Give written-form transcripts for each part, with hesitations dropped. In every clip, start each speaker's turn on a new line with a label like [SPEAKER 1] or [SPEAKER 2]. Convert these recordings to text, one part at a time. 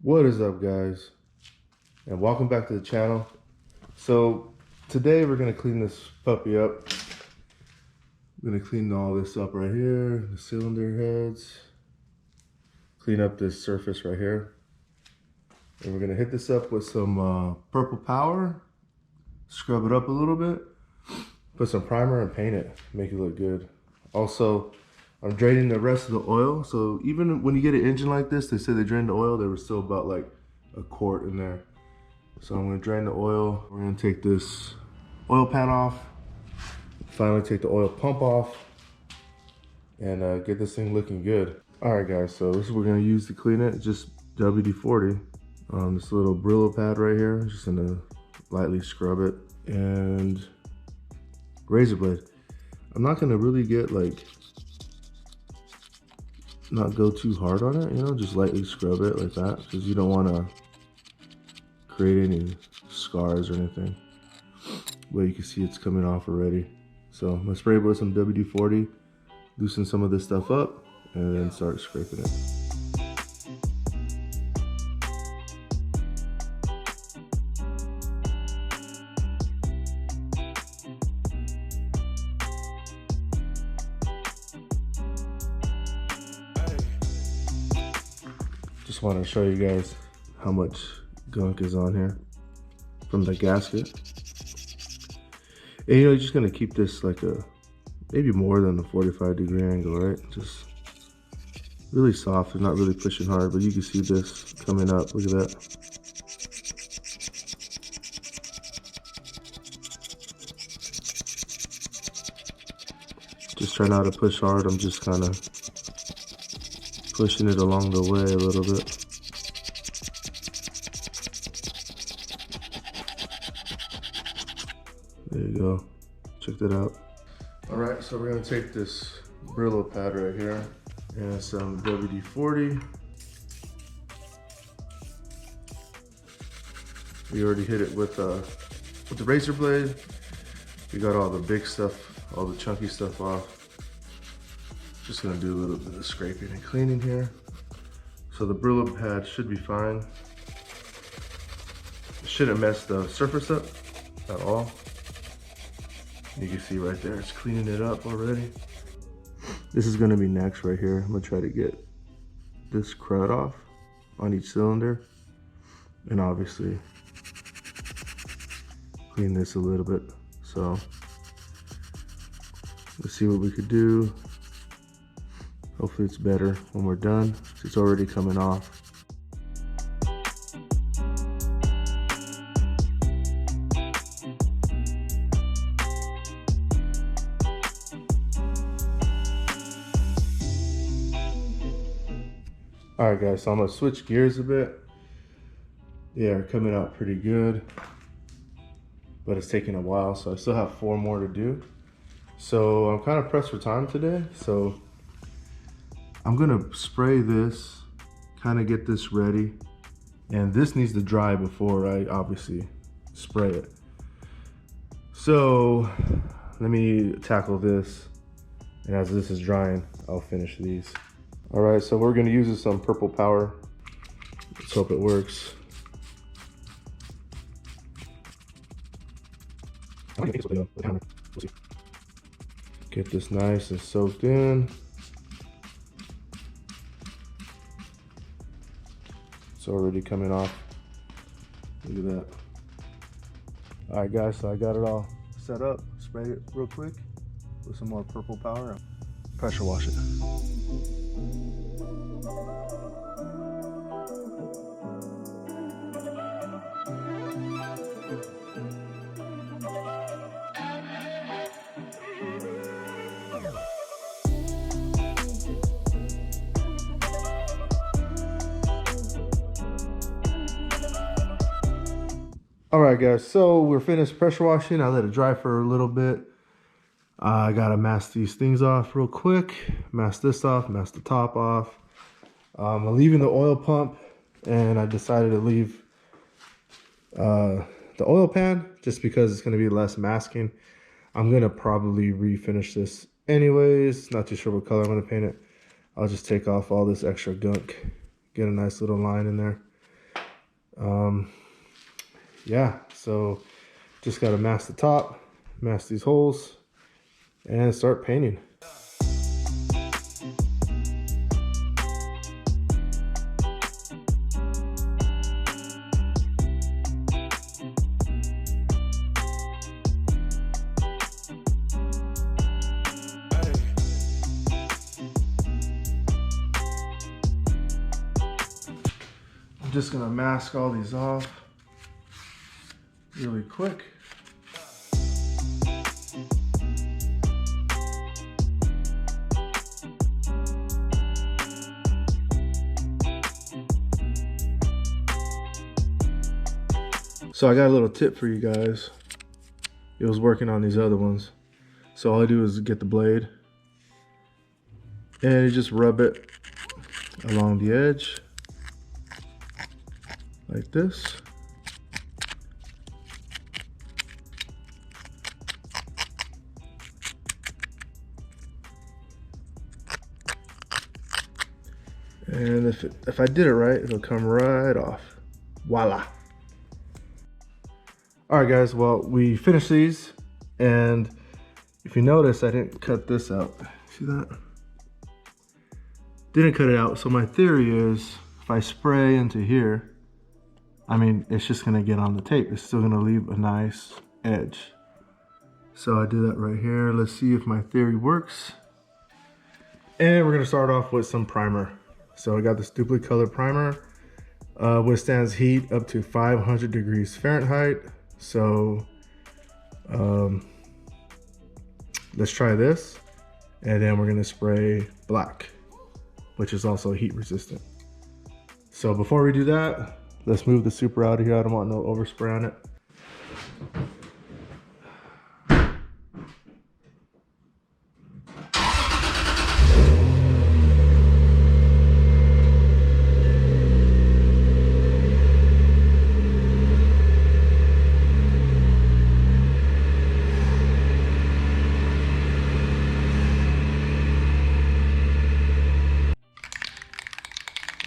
[SPEAKER 1] What is up, guys, and welcome back to the channel. So today we're gonna clean this puppy up. I'm gonna clean all this up right here, the cylinder heads, clean up this surface right here, and we're gonna hit this up with some purple power, scrub it up a little bit, put some primer and paint it, make it look good. Also, I'm draining the rest of the oil. So even when you get an engine like this, they say they drain the oil, there was still about like a quart in there. So I'm gonna drain the oil. We're gonna take this oil pan off, finally take the oil pump off, and get this thing looking good. All right, guys, so this is what we're gonna use to clean it. It's just WD-40 on this little Brillo pad right here. Just gonna lightly scrub it, and razor blade. I'm not gonna really get like, not go too hard on it, you know, just lightly scrub it like that, because you don't want to create any scars or anything. But you can see it's coming off already. So I'm gonna spray it with some WD-40, loosen some of this stuff up, and then start scraping it. Just want to show you guys how much gunk is on here from the gasket. And you know, you're just gonna keep this like maybe more than a 45-degree angle, right? Just really soft and not really pushing hard, but you can see this coming up. Look at that. Just try not to push hard. I'm just kind of pushing it along the way a little bit. There you go. Check that out. All right, so we're gonna take this Brillo pad right here and some WD-40. We already hit it with the razor blade. We got all the big stuff, all the chunky stuff off. Just gonna do a little bit of scraping and cleaning here. So the Brillo pad should be fine. It shouldn't mess the surface up at all. You can see right there, it's cleaning it up already. This is gonna be next right here. I'm gonna try to get this crud off on each cylinder. And obviously clean this a little bit. So let's see what we could do. Hopefully it's better when we're done. It's already coming off. All right, guys, so I'm gonna switch gears a bit. They are coming out pretty good, but it's taking a while, so I still have 4 more to do. So I'm kind of pressed for time today, so I'm gonna spray this, kind of get this ready, and this needs to dry before I obviously spray it. So let me tackle this, and as this is drying, I'll finish these. All right, so we're gonna use some purple power. Let's hope it works. Get this nice and soaked in. It's already coming off. Look at that. All right, guys, so I got it all set up. Spray it real quick with some more purple power. Pressure wash it. All right, guys, so we're finished pressure washing. I let it dry for a little bit. I gotta mask these things off real quick. Mask this off, mask the top off. I'm leaving the oil pump, and I decided to leave the oil pan just because it's gonna be less masking. I'm gonna probably refinish this anyways. Not too sure what color I'm gonna paint it. I'll just take off all this extra gunk, get a nice little line in there. Yeah, so just got to mask the top, mask these holes, and start painting. I'm just gonna mask all these off really quick. So I got a little tip for you guys. It was working on these other ones. So all I do is get the blade and you just rub it along the edge like this. And if I did it right, it'll come right off. Voila. All right, guys, well, we finished these, and if you notice, I didn't cut this out. See that? Didn't cut it out. So my theory is if I spray into here, I mean, it's just gonna get on the tape. It's still gonna leave a nice edge. So I do that right here. Let's see if my theory works. And we're gonna start off with some primer. So I got this Dupli-color primer, withstands heat up to 500 degrees Fahrenheit. So let's try this, and then we're gonna spray black, which is also heat resistant. So before we do that, let's move the Supra out of here. I don't want no overspray on it.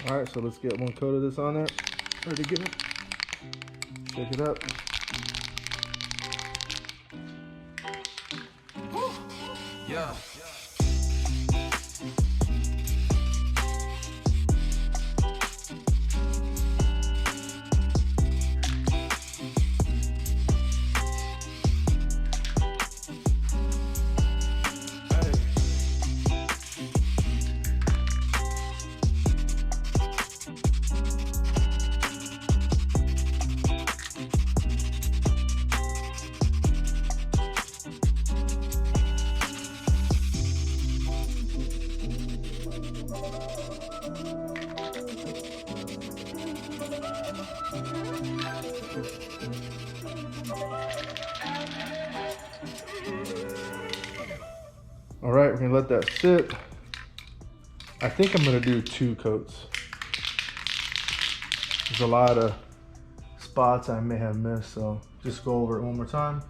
[SPEAKER 1] All right, so let's get one coat of this on there. Ready to get it? Shake it up.
[SPEAKER 2] Yeah.
[SPEAKER 1] All right, we're gonna let that sit. I think I'm gonna do 2 coats. There's a lot of spots I may have missed, so just go over it one more time.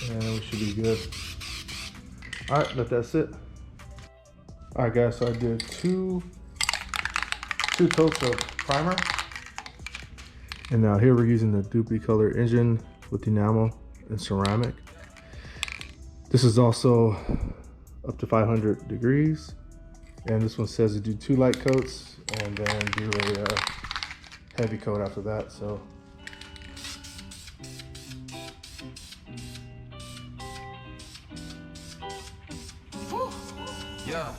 [SPEAKER 1] And we should be good. All right, let that sit. All right, guys, so I did two coats of primer. And now here we're using the Dupli-color engine with enamel and ceramic. This is also up to 500 degrees. And this one says to do 2 light coats and then do a heavy coat after that. So
[SPEAKER 2] Yeah.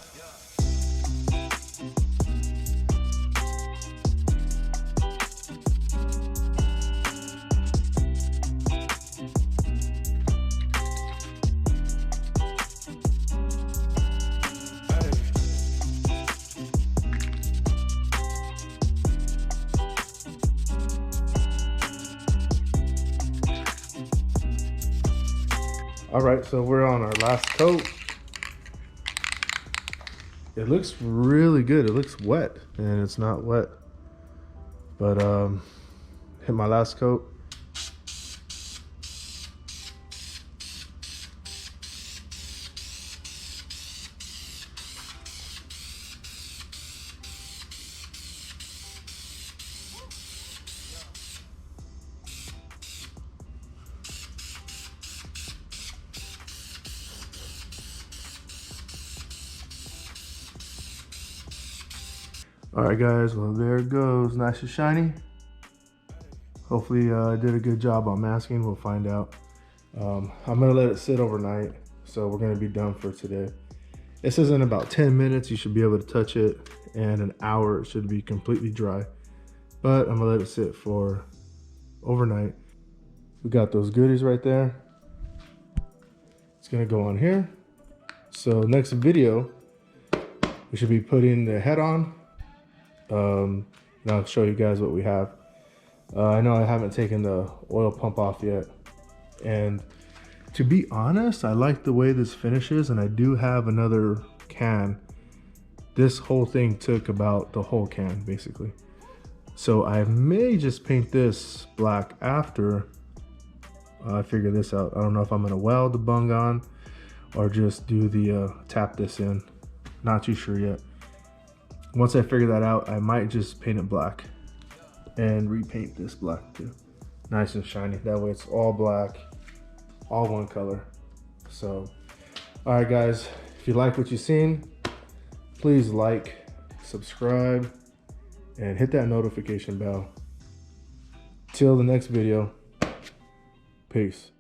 [SPEAKER 1] all right, so we're on our last coat. It looks really good. It looks wet, and it's not wet. But hit my last coat. All right, guys, well, there it goes, nice and shiny. Hopefully I did a good job on masking. We'll find out. I'm gonna let it sit overnight, so we're gonna be done for today. This is in about 10 minutes. You should be able to touch it, and an hour it should be completely dry. But I'm gonna let it sit for overnight. We got those goodies right there. It's gonna go on here. So next video, we should be putting the head on. And I'll show you guys what we have. I know I haven't taken the oil pump off yet. And to be honest, I like the way this finishes, and I do have another can. This whole thing took about the whole can, basically. So I may just paint this black after I figure this out. I don't know if I'm gonna weld the bung on or just do the tap this in. Not too sure yet. Once I figure that out, I might just paint it black and repaint this black too. Nice and shiny. That way it's all black, all one color. So, all right, guys, if you like what you've seen, please like, subscribe, and hit that notification bell. Till the next video, peace.